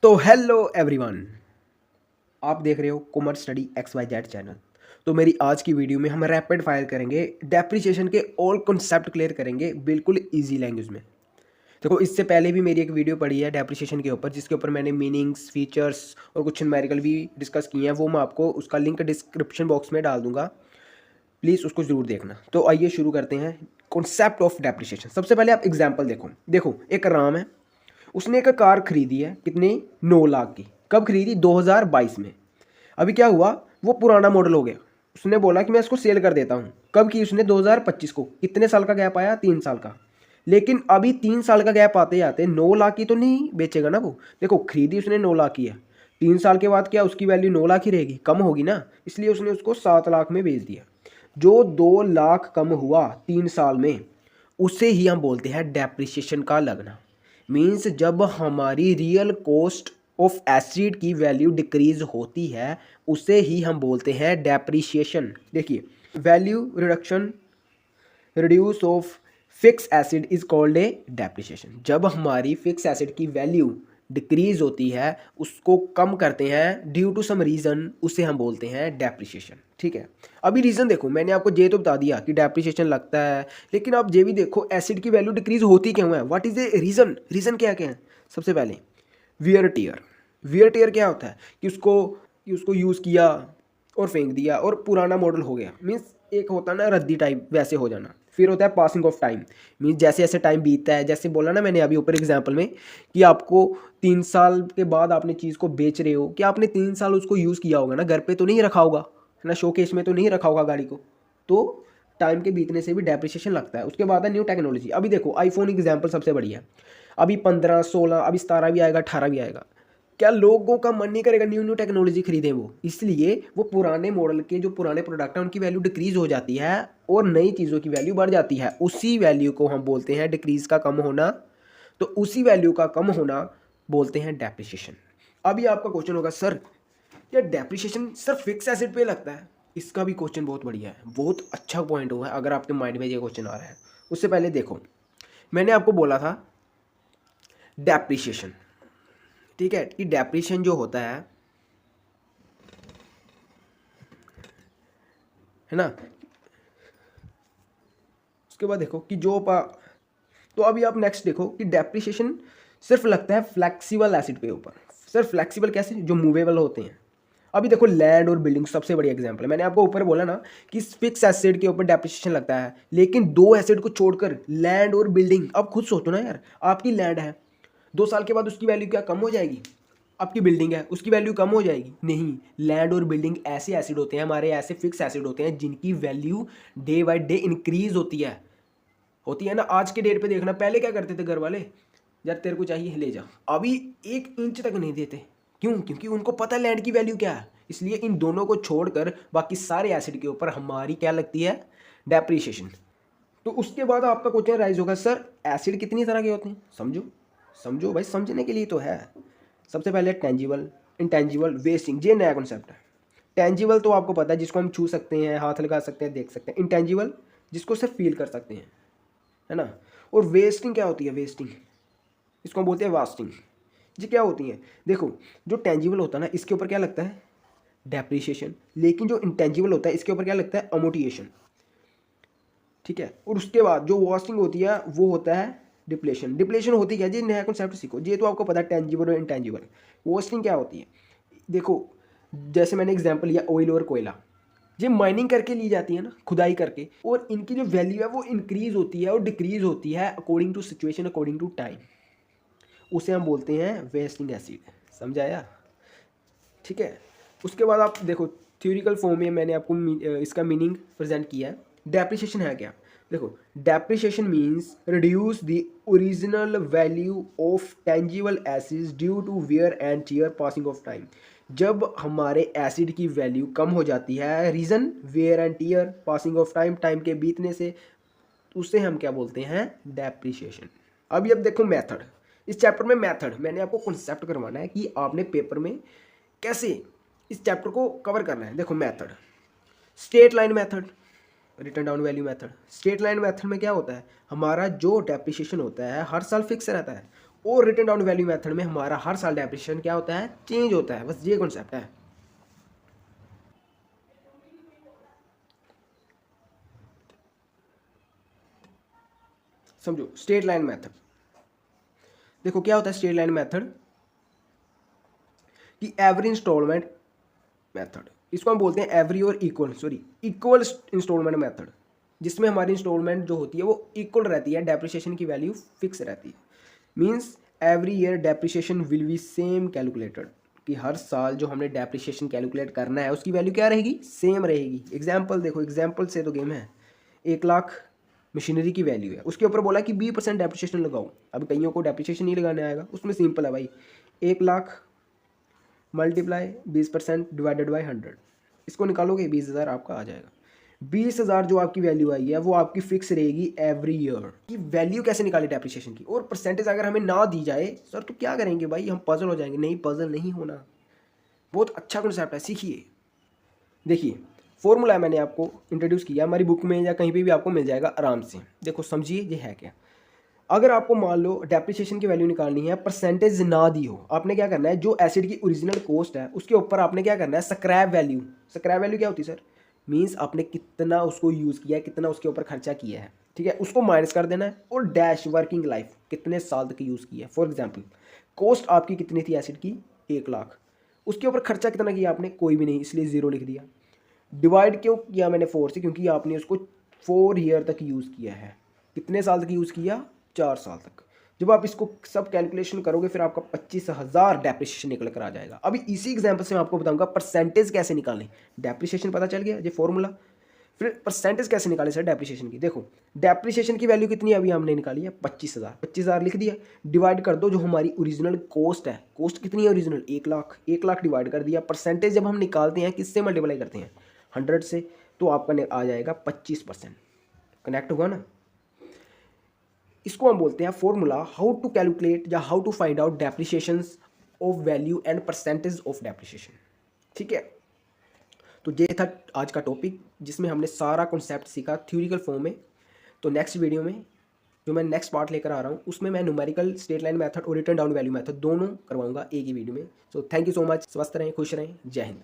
तो hello everyone, आप देख रहे हो कॉमर्स स्टडी XYZ चैनल। तो मेरी आज की वीडियो में हम रैपिड फायर करेंगे, डेप्रिसिएशन के ऑल कॉन्सेप्ट क्लियर करेंगे बिल्कुल इजी लैंग्वेज में। देखो, इससे पहले भी मेरी एक वीडियो पड़ी है डेप्रिसिएशन के ऊपर, जिसके ऊपर मैंने मीनिंग्स, फीचर्स और कुछ न्यूमेरिकल भी डिस्कस किए हैं। वो मैं आपको उसका लिंक डिस्क्रिप्शन बॉक्स में डाल दूंगा, प्लीज़ उसको ज़रूर देखना। तो आइए शुरू करते हैं कॉन्सेप्ट ऑफ डेप्रिसिएशन। सबसे पहले आप एग्जाम्पल देखो, एक राम है, उसने एक कार खरीदी है, कितनी? 9 लाख की। कब खरीदी? 2022 में। अभी क्या हुआ, वो पुराना मॉडल हो गया। उसने बोला कि मैं इसको सेल कर देता हूँ। कब की उसने? 2025 को। कितने साल का गैप आया? 3 साल का। लेकिन अभी 3 साल का गैप आते आते 9 लाख की तो नहीं बेचेगा ना वो। देखो, खरीदी उसने 9 लाख की है, 3 साल के बाद क्या उसकी वैल्यू 9 लाख ही रहेगी? कम होगी ना। इसलिए उसने उसको 7 लाख में बेच दिया। जो 2 लाख कम हुआ 3 साल में, उसे ही हम बोलते हैं डेप्रिसिएशन का लगना। मीन्स जब हमारी रियल कॉस्ट ऑफ एसिड की वैल्यू डिक्रीज होती है, उसे ही हम बोलते हैं डेप्रिसिएशन। देखिए, value reduction, reduce of fix acid is called a depreciation. जब हमारी फिक्स एसिड की वैल्यू डिक्रीज होती है, उसको कम करते हैं ड्यू टू सम रीज़न, उसे हम बोलते हैं डेप्रिसिएशन। ठीक है, अभी रीज़न देखो, मैंने आपको ये तो बता दिया कि डेप्रिसिएशन लगता है, लेकिन आप ये भी देखो एसिड की वैल्यू डिक्रीज होती क्यों है? What is the reason? Reason क्या क्या है? सबसे पहले वियर टियर। वियर टियर क्या होता है कि उसको यूज़ किया और फेंक दिया और पुराना मॉडल हो गया। मीन्स एक होता है ना रद्दी टाइप, वैसे हो जाना। फिर होता है पासिंग ऑफ टाइम। मीन्स जैसे जैसे टाइम बीतता है, जैसे बोला ना मैंने अभी ऊपर एग्जांपल में कि आपको 3 साल के बाद आपने चीज़ को बेच रहे हो, कि आपने 3 साल उसको यूज़ किया होगा ना, घर पे तो नहीं रखा होगा, है ना, शोकेस में तो नहीं रखा होगा गाड़ी को। तो टाइम के बीतने से भी डेप्रिसिएशन लगता है। उसके बाद है न्यू टेक्नोलॉजी। अभी देखो आईफोन एग्जाम्पल सबसे बढ़िया है। अभी 15, 16, अभी 17 भी आएगा, 18 भी आएगा। क्या लोगों का मन नहीं करेगा न्यू न्यू टेक्नोलॉजी खरीदें वो? इसलिए वो पुराने मॉडल के जो पुराने प्रोडक्ट हैं उनकी वैल्यू डिक्रीज हो जाती है और नई चीज़ों की वैल्यू बढ़ जाती है। उसी वैल्यू को हम बोलते हैं डिक्रीज का कम होना। तो उसी वैल्यू का कम होना बोलते हैं डेप्रिसिएशन। अभी आपका क्वेश्चन होगा, सर क्या डेप्रिसिएशन सिर्फ फिक्स एसेट पे लगता है? इसका भी क्वेश्चन बहुत बढ़िया है, बहुत अच्छा पॉइंट हुआ है अगर आपके माइंड में ये क्वेश्चन आ रहा है। उससे पहले देखो, मैंने आपको बोला था डेप्रिसिएशन, ठीक है, कि डेप्रिसिएशन जो होता है ना, उसके बाद देखो कि तो अभी आप नेक्स्ट देखो कि डेप्रिसिएशन सिर्फ लगता है फ्लेक्सिबल एसिड पे ऊपर। सिर्फ फ्लेक्सिबल कैसे? जो मूवेबल होते हैं। अभी देखो लैंड और बिल्डिंग सबसे बड़ी एग्जांपल है। मैंने आपको ऊपर बोला ना कि फिक्स एसिड के ऊपर डेप्रिसिएशन लगता है, लेकिन 2 एसिड को छोड़कर लैंड और बिल्डिंग। अब खुद सोचो ना यार, आपकी लैंड है, 2 साल के बाद उसकी वैल्यू क्या कम हो जाएगी? आपकी बिल्डिंग है, उसकी वैल्यू कम हो जाएगी? नहीं। लैंड और बिल्डिंग ऐसे एसिड होते हैं, हमारे ऐसे फिक्स एसिड होते हैं जिनकी value day by day increase होती है ना। आज के डेट पे देखना, पहले क्या करते थे घर वाले, यार तेरे को चाहिए ले जा, अभी 1 इंच तक नहीं देते। क्यों? क्योंकि उनको पता है लैंड की वैल्यू क्या है। इसलिए इन दोनों को छोड़कर बाकी सारे एसिड के ऊपर हमारी क्या लगती है? डेप्रिसिएशन। तो उसके बाद आपका क्वेश्चन राइज होगा, सर एसिड कितनी तरह के होते हैं? समझो समझो भाई, समझने के लिए तो है। सबसे पहले टेंजिबल, इंटेंजिबल, वेस्टिंग। ये नया कॉन्सेप्ट है। टेंजिबल तो आपको पता है, जिसको हम छू सकते हैं, हाथ लगा सकते हैं, देख सकते हैं। इंटेंजिबल जिसको सिर्फ फील कर सकते हैं, है ना। और वेस्टिंग क्या होती है? वेस्टिंग, इसको हम बोलते हैं वास्टिंग। जी क्या होती है? देखो, जो टेंजिबल होता है ना, इसके ऊपर क्या लगता है? डेप्रिसिएशन। लेकिन जो इंटेंजिबल होता है इसके ऊपर क्या लगता है? अमोर्टिएशन। ठीक है। और उसके बाद जो वास्टिंग होती है वो होता है डिप्लेशन। डिप्लेशन होती क्या है? जी नया कॉन्सेप्ट सीखो, ये तो आपको पता है टेंजिबल और इंटेंजिबल। वास्टिंग क्या होती है? देखो, जैसे मैंने एग्जांपल लिया ऑयल और कोयला, ये माइनिंग करके ली जाती है ना, खुदाई करके, और इनकी जो वैल्यू है वो इंक्रीज होती है और डिक्रीज होती है according to situation, according to time. उसे हम बोलते हैं वेस्टिंग एसिड। समझाया? ठीक है। उसके बाद आप देखो, थ्योरिकल फॉर्म में मैंने आपको इसका मीनिंग प्रेजेंट किया है। डेप्रिसिएशन है क्या? देखो, depreciation means reduce the original value of tangible assets due to wear and tear passing of time. जब हमारे एसिड की वैल्यू कम हो जाती है, reason wear and tear passing of time, time के बीतने से, उसे हम क्या बोलते हैं? डेप्रिसिएशन। अभी अब देखो मेथड। इस चैप्टर में मेथड मैंने आपको कॉन्सेप्ट करवाना है कि आपने पेपर में कैसे इस चैप्टर को कवर करना है। देखो method, straight line method, return down value method. Straight line method में क्या होता है? हमारा जो डेप्रिसिएशन होता है हर साल फिक्स रहता है, और रिटर्न डाउन वैल्यू मेथड में हमारा हर साल डेप्रिसिएशन क्या होता है, चेंज होता है। बस ये कॉन्सेप्ट है। समझो स्ट्रेट लाइन मेथड। देखो क्या होता है स्ट्रेट लाइन मेथड कि एवरी इंस्टॉलमेंट मेथड, इसको हम बोलते हैं एवरी और इक्वल इंस्टॉलमेंट मेथड, जिसमें हमारी इंस्टॉलमेंट जो होती है वो इक्वल रहती है, डेप्रिसिएशन की वैल्यू फिक्स रहती है। Means every year depreciation will be same calculated, कि हर साल जो हमने डेप्रिसिएशन कैलकुलेट करना है उसकी वैल्यू क्या रहेगी, सेम रहेगी। एग्जाम्पल देखो, एग्जाम्पल से तो गेम है। 1,00,000 मशीनरी की वैल्यू है, उसके ऊपर बोला कि 20% डेप्रिसिएशन लगाओ। अब कईयों को डेप्रिसिएशन नहीं लगाने आएगा, उसमें सिंपल है भाई, 1,00,000 मल्टीप्लाई 20% डिवाइडेड बाई 100, इसको निकालोगे 20,000 आपका आ जाएगा। 20,000 जो आपकी वैल्यू आई है वो आपकी फिक्स रहेगी एवरी ईयर। की वैल्यू कैसे निकाले डेप्रिसिएशन की, और परसेंटेज अगर हमें ना दी जाए सर तो क्या करेंगे भाई, हम पजल हो जाएंगे। नहीं, पजल नहीं होना, बहुत अच्छा कॉन्सेप्ट है, सीखिए। देखिए फॉर्मूला मैंने आपको इंट्रोड्यूस किया, हमारी बुक में या कहीं पे भी आपको मिल जाएगा आराम से। देखो समझिए ये है क्या। अगर आपको मान लो डेप्रिसिएशन की वैल्यू निकालनी है, परसेंटेज ना दी हो, आपने क्या करना है, जो एसिड की ओरिजिनल कॉस्ट है उसके ऊपर आपने क्या करना है, स्क्रैप वैल्यू। स्क्रैप वैल्यू क्या होती है सर, मींस आपने कितना उसको यूज़ किया है, कितना उसके ऊपर खर्चा किया है, ठीक है, उसको माइनस कर देना है। और डैश वर्किंग लाइफ, कितने साल तक यूज़ किया है। फॉर एग्जाम्पल कॉस्ट आपकी कितनी थी एसिड की, 1,00,000, उसके ऊपर खर्चा कितना किया आपने, कोई भी नहीं, इसलिए 0 लिख दिया। डिवाइड क्यों किया मैंने 4 से, क्योंकि आपने उसको 4 ईयर तक यूज़ किया है। कितने साल तक यूज़ किया, 4 साल तक। जब आप इसको सब कैलकुलेशन करोगे फिर आपका 25,000 डेप्रिसिएशन निकल कर आ जाएगा। अभी इसी एग्जांपल से मैं आपको बताऊंगा परसेंटेज कैसे निकालें। डेप्रिसिएशन पता चल गया, ये फॉर्मूला। फिर परसेंटेज कैसे निकालें सर डेप्रिसिएशन की। देखो डेप्रिसिएशन की वैल्यू कितनी अभी हमने निकाली है, 25,000। 25,000 लिख दिया, डिवाइड कर दो जो हमारी ओरिजिनल कॉस्ट है। कॉस्ट कितनी है ओरिजिनल, 1,00,000। 1,00,000 डिवाइड कर दिया। परसेंटेज जब हम निकालते हैं किससे मल्टीप्लाई करते हैं, 100 से, तो आपका आ जाएगा 25%। कनेक्ट हुआ ना। इसको हम बोलते हैं फॉर्मूला हाउ टू कैलकुलेट या how to find out depreciation of value and percentage of depreciation. ठीक है, तो ये था आज का टॉपिक जिसमें हमने सारा कॉन्सेप्ट सीखा थ्योरिकल फॉर्म में। तो नेक्स्ट वीडियो में जो मैं नेक्स्ट पार्ट लेकर आ रहा हूँ उसमें मैं न्यूमेरिकल स्ट्रेट लाइन मेथड और रिटर्न डाउन वैल्यू मेथड दोनों करवाऊंगा एक ही वीडियो में। So thank you so much, स्वस्थ रहें, खुश रहें, जय हिंद।